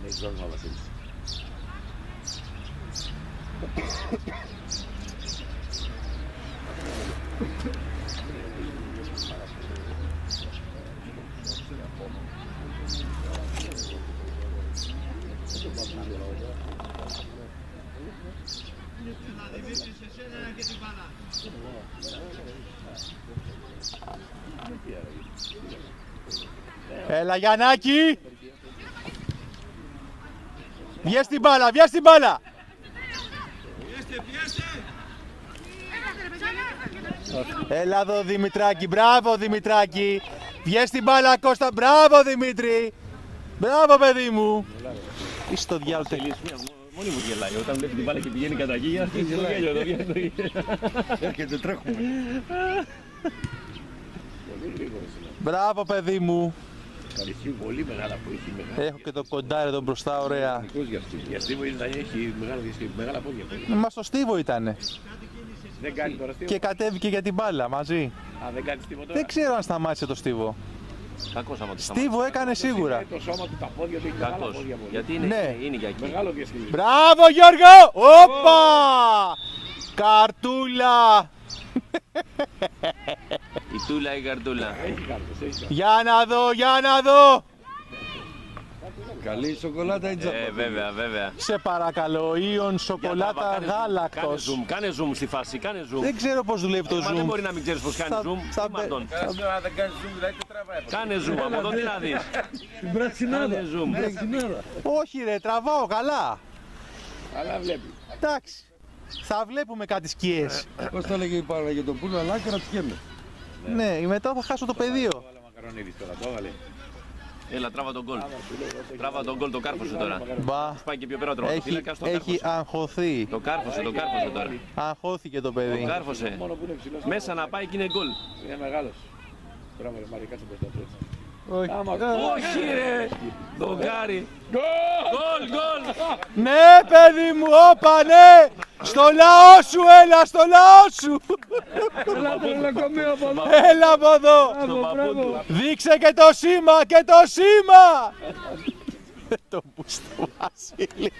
Έχει πρόβλημα, Βασίλης. Έλα Γιαννάκη! Βγες την μπάλα, βγες την μπάλα! Έλα εδώ Δημητράκη, μπράβο Δημητράκη! Βγες την μπάλα Κώστα, μπράβο Δημήτρη! Μπράβο παιδί μου! Είσαι στο διάλογο τελείως. Μόνη μου γελάει, όταν βλέπει την μπάλα και πηγαίνει κατά εκεί, αρχίζει το γέλιο. Έρχεται, τρέχουμε. Μπράβο παιδί μου! Ευχαριστώ πολύ μεγάλα που έχει μεγάλα. Έχω και το κοντάρι εδώ μπροστά, ωραία. Για Στίβο έχει μεγάλα πόδια. Μα στο Στίβο ήτανε. Δεν κάνει τώρα Στίβο. Και κατέβηκε για την μπάλα μαζί. Α, δεν κάνει Στίβο τώρα. Δεν ξέρω αν σταμάτησε το Στίβο. Κακός άμα το Στίβο έκανε σίγουρα. Το σώμα του, τα πόδια του, έχει μεγάλα Κακός. πόδια. Γιατί Ναι. είναι για εκεί. Μεγάλο διασκεδισμό. Μπράβο Γιώργο! Όπα! Καρτούλα! Η τούλα ή η καρτούλα. Έχει κάρτες, έχει κάρτες. Για να δω, για να δω! Καλή σοκολάτα ή τζάμπα. Βέβαια, βέβαια. Σε παρακαλώ, Ιον σοκολάτα Κάνε γάλακτος. zoom, κάνε zoom στη φάση, κάνε zoom. Δεν ξέρω πώς δουλεύει το Μα δεν zoom. μπορεί να μην ξέρεις πώς κάνει zoom. στα- Μαντών. Αν δεν κάνεις zoom, δηλαδή τι τραβάει. Κάνε zoom, από εδώ τι να δεις. Την πρασινάδα. Κάνε zoom. Πρασινάδα. Όχι ρε, τραβάω καλά. Αλλά βλέπει. Εντάξει. Θα βλέπουμε κάτι σκιές. Πώς το έλεγε η Πάρα για το πουλο, αλλά και ρωτιέμαι. Ναι, μετά θα χάσω το πεδίο. Βάλα μακαρονίδης τώρα, το έβαλε. Έλα, τράβα τον γκολ. Τράβα τον γκολ, το κάρφωσε τώρα. Μπα. Πάει και πιο πέρα ο Έχει, τροματοφύλακας, το έχει κάρφωσε. αγχωθεί. Το κάρφωσε τώρα. Αγχώθηκε το Το παιδί. κάρφωσε. Μόνο που είναι ψηλός. Μέσα να πάει και είναι γκολ. Είναι μεγάλος. Μπράβο ρε Μαρή, κάτσε μπροστά του έτσι. Όχι. Άμα Όχι ρε! Δογκάρι. Γκολ, γκολ! Ναι παιδί μου, όπα ναι! Στο λαό σου, έλα στο λαό σου! Έλα από εδώ! Στον παππού του. Δείξε και το σήμα και το σήμα! Το μπουστο Βασίλη.